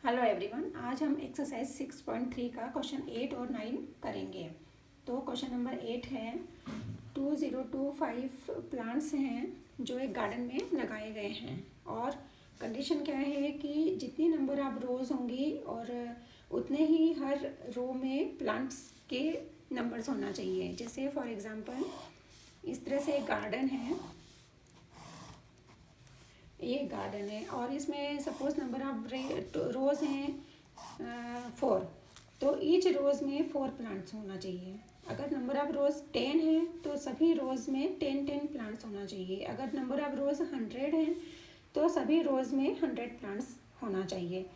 Hello everyone, आज हम exercise 6.3 का क्वेश्चन 8 और 9 करेंगे। तो क्वेश्चन नंबर 8 है 2025 प्लांट्स हैं जो एक गार्डन में लगाए गए हैं और कंडीशन क्या है कि जितनी नंबर ऑफ रोज़ होंगी और उतने ही हर रो में प्लांट्स के नंबर्स होना चाहिए। जैसे फॉर एग्जांपल इस तरह से एक गार्डन है, ये गार्डन है और इसमें सपोज नंबर ऑफ रोज हैं 4, तो ईच रोज में 4 प्लांट्स होना चाहिए। अगर नंबर ऑफ रोज 10 है तो सभी रोज में 10 प्लांट्स होना चाहिए। अगर नंबर ऑफ रोज 100 है तो सभी रोज में 100 प्लांट्स होना चाहिए।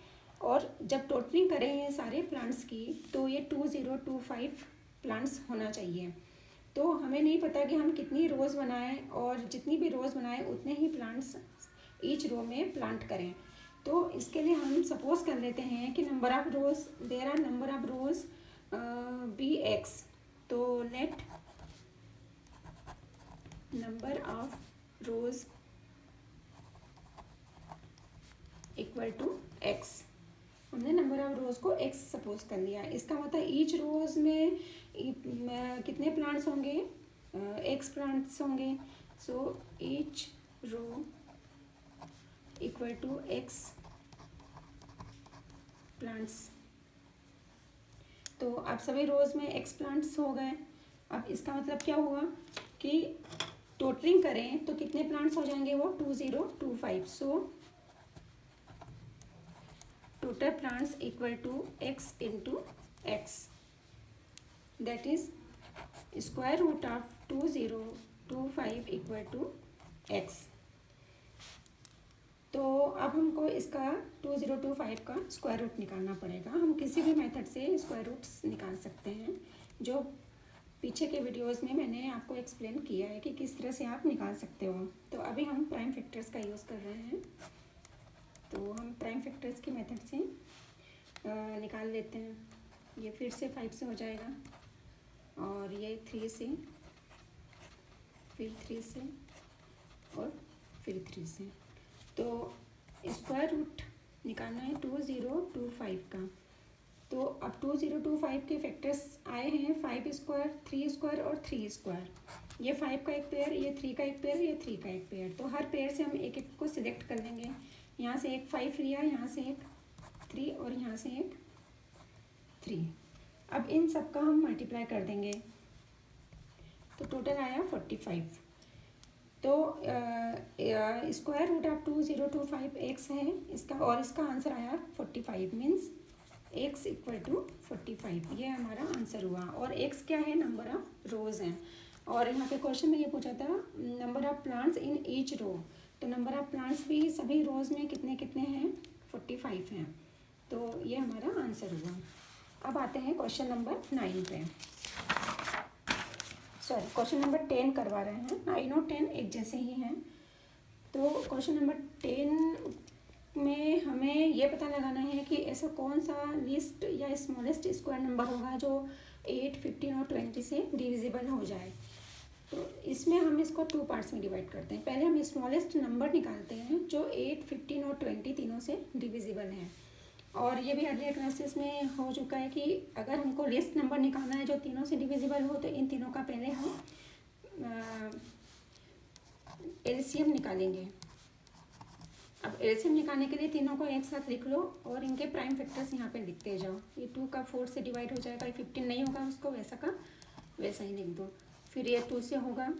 और जब टोटलिंग करें ये सारे प्लांट्स की तो ये 2025 प्लांट्स होना चाहिए। तो हमें नहीं पता कि हम कितनी रोज़ बनाएं और जितनी भी रोज़ बनाएं उतने ही प्लांट्स ईच रो में प्लांट करें। तो इसके लिए हम सपोज कर लेते हैं कि number of rows there are number of rows be X. तो let number of rows equal to X. हमने नंबर ऑफ रोज को एक्स सपोज कर लिया। इसका मतलब ईच रोज में कितने प्लांट्स होंगे, एक्स प्लांट्स होंगे। So each row equal to X plants. तो अब सभी रोज में एक्स प्लांट्स हो गए। अब इसका मतलब क्या हुआ कि टोटलिंग करें तो कितने प्लांट्स हो जाएंगे, वो 2025। So total plants equal to X into X, that is square root of 2025 equal to X. तो अब हमको इसका 2025 का स्क्वायर रूट निकालना पड़ेगा। हम किसी भी मेथड से स्क्वायर रूट्स निकाल सकते हैं, जो पीछे के वीडियोस में मैंने आपको एक्सप्लेन किया है कि किस तरह से आप निकाल सकते हो। तो अभी हम प्राइम फैक्टर्स का यूज़ कर रहे हैं। तो हम प्राइम फैक्टर्स की मेथड से निकाल लेते हैं। ये फिर से 5 से हो जाएगा और ये 3 से, फिर 3 से और फिर 3 से। तो स्क्वायर रूट निकालना है 2025 का। तो अब 2025 के फैक्टर्स आए हैं 5 स्क्वायर, 3 स्क्वायर और 3 स्क्वायर। ये 5 का एक पेयर, ये 3 का एक पेयर, ये 3 का एक पेयर। तो हर पेयर से हम एक एक को सिलेक्ट कर लेंगे। यहाँ से एक 5 लिया, यहाँ से एक 3 और यहाँ से एक 3। अब इन सब का हम मल्टीप्लाई कर देंगे तो टोटल आया 45। तो स्क्वायर रूट ऑफ 2025 एक्स है इसका, और इसका आंसर आया 45। मीन्स एक्स इक्वल टू 45, ये हमारा आंसर हुआ। और एक्स क्या है, नंबर ऑफ रोज हैं। और यहाँ पे क्वेश्चन में ये पूछा था number of plants in each row. तो नंबर ऑफ प्लांट्स भी सभी रोज में कितने कितने हैं, 45 हैं। तो ये हमारा आंसर हुआ। अब आते हैं क्वेश्चन नंबर 9 पे। सॉरी, क्वेश्चन नंबर 10 करवा रहे हैं। 9 और 10 एक जैसे ही हैं। तो क्वेश्चन नंबर 10 में हमें ये पता लगाना है कि ऐसा कौन सा लीस्ट या स्मॉलेस्ट स्क्वायर नंबर होगा जो 8, 15 और 20 से डिविजिबल हो जाए। तो इसमें हम इसको 2 पार्ट्स में डिवाइड करते हैं। पहले हम स्मॉलेस्ट नंबर निकालते हैं जो 8, 15 और 20 तीनों से डिविजिबल हैं। और ये भी अर्लियर क्लासेस में हो चुका है कि अगर हमको लिस्ट नंबर निकालना है जो तीनों से डिविजिबल हो तो इन तीनों का पहले हम एलसीएम निकालेंगे। अब एलसीएम निकालने के लिए तीनों को एक साथ लिख लो और इनके प्राइम फैक्टर्स यहाँ पे लिखते जाओ। ये 2 का 4 से डिवाइड हो जाएगा, 15 नहीं होगा उसको वैसा का वैसा ही लिख दो। फिर ये 2 से होगा,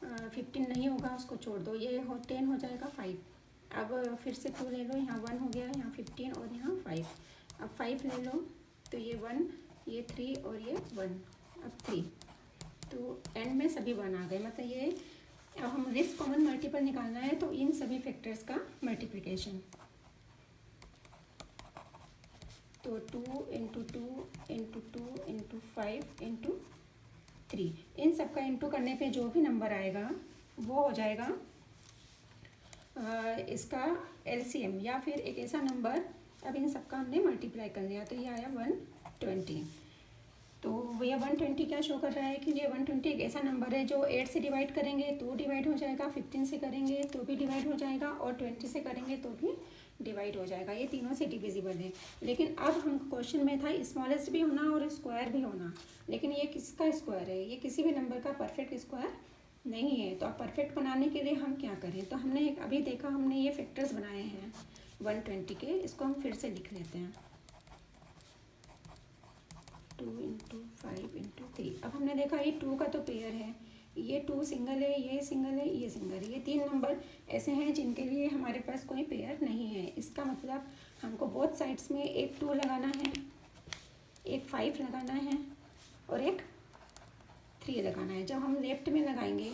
15 नहीं होगा उसको छोड़ दो। ये 10 हो जाएगा 5। अब फिर से 2 ले लो, यहाँ 1 हो गया, यहाँ 15 और यहाँ 5। अब 5 ले लो तो ये 1, ये 3 और ये 1, अब 3। तो एंड में सभी 1 आ गए। मतलब ये अब हम लिस्ट कॉमन मल्टीपल निकालना है तो इन सभी फैक्टर्स का मल्टीप्लिकेशन। तो 2 इंटू 2 इंटू 2 इंटू 5 इंटू 3, इन सब का इंटू करने पे जो भी नंबर आएगा वो हो जाएगा इसका एलसीएम, या फिर एक ऐसा नंबर। अब इन सब का हमने मल्टीप्लाई कर लिया तो ये आया 120। तो भैया 120 क्या शो कर रहा है कि ये 120 एक ऐसा नंबर है जो 8 से डिवाइड करेंगे तो डिवाइड हो जाएगा, 15 से करेंगे तो भी डिवाइड हो जाएगा और 20 से करेंगे तो भी डिवाइड हो जाएगा, ये तीनों से डिविजिबल है। लेकिन अब हम क्वेश्चन में था स्मॉलेस्ट भी होना और स्क्वायर भी होना, लेकिन ये किसका स्क्वायर है, ये किसी भी नंबर का परफेक्ट स्क्वायर नहीं है। तो अब परफेक्ट बनाने के लिए हम क्या करें, तो हमने अभी देखा, हमने ये फैक्टर्स बनाए हैं 120 के, इसको हम फिर से लिख लेते हैं 2 × 5 × 3। अब हमने देखा ये 2 का तो पेयर है, ये 2 सिंगल है, ये सिंगल है, ये सिंगल है, ये 3 नंबर ऐसे हैं जिनके लिए हमारे पास कोई पेयर नहीं है। इसका मतलब हमको बोथ साइड्स में एक 2 लगाना है, एक 5 लगाना है और एक 3 लगाना है। जब हम लेफ्ट में लगाएंगे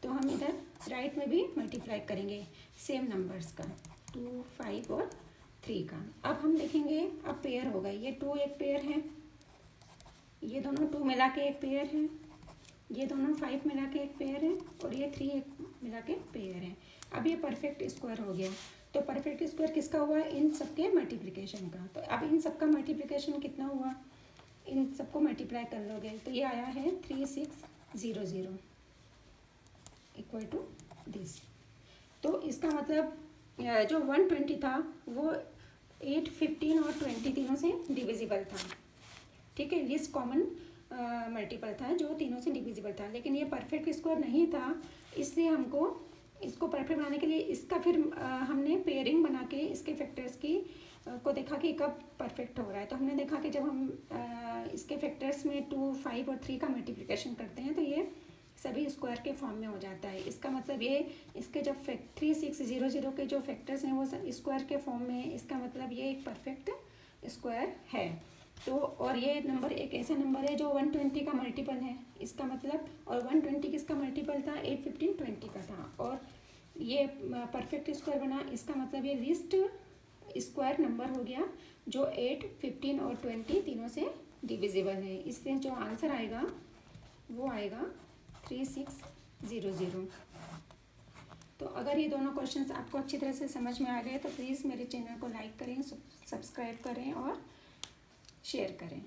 तो हम इधर राइट में भी मल्टीप्लाई करेंगे सेम नंबर्स का, 2, 5 और 3 का। अब हम देखेंगे, अब पेयर होगा, ये 2 एक पेयर है, ये दोनों 2 मिला के एक पेयर है, ये दोनों 5 मिला के एक पेयर है और ये 3 एक मिला के पेयर है। अब ये परफेक्ट स्क्वायर हो गया। तो परफेक्ट स्क्वायर किसका हुआ, इन सबके मल्टीप्लिकेशन का। तो अब इन सबका मल्टीप्लिकेशन कितना हुआ, इन सबको मल्टीप्लाई कर लोगे तो ये आया है 3600 इक्वल टू दिस। तो इसका मतलब जो 120 था वो 8, 15 और 20 तीनों से डिविजिबल था। ठीक है, लिस्ट कॉमन मल्टीपल था जो तीनों से डिविजिबल था, लेकिन ये परफेक्ट स्क्वायर नहीं था, इसलिए हमको इसको परफेक्ट बनाने के लिए इसका फिर हमने पेयरिंग बना के इसके फैक्टर्स की को देखा कि कब परफेक्ट हो रहा है। तो हमने देखा कि जब हम इसके फैक्टर्स में 2, 5 और 3 का मल्टीप्लिकेशन करते हैं तो ये सभी स्क्वायर के फॉर्म में हो जाता है। इसका मतलब ये इसके जो 3600 के जो फैक्टर्स हैं वो स्क्वायर के फॉर्म में है, इसका मतलब ये एक परफेक्ट स्क्वायर है। तो और ये नंबर एक ऐसा नंबर है जो 120 का मल्टीपल है, इसका मतलब, और 120 किसका मल्टीपल था, 8, 15, 20 का था, और ये परफेक्ट स्क्वायर बना, इसका मतलब ये लिस्ट स्क्वायर नंबर हो गया जो 8, 15 और 20 तीनों से डिविजिबल है। इसलिए जो आंसर आएगा वो आएगा 3600। तो अगर ये दोनों क्वेश्चंस आपको अच्छी तरह से समझ में आ गए तो प्लीज़ मेरे चैनल को लाइक करें, सब्सक्राइब करें और शेयर करें।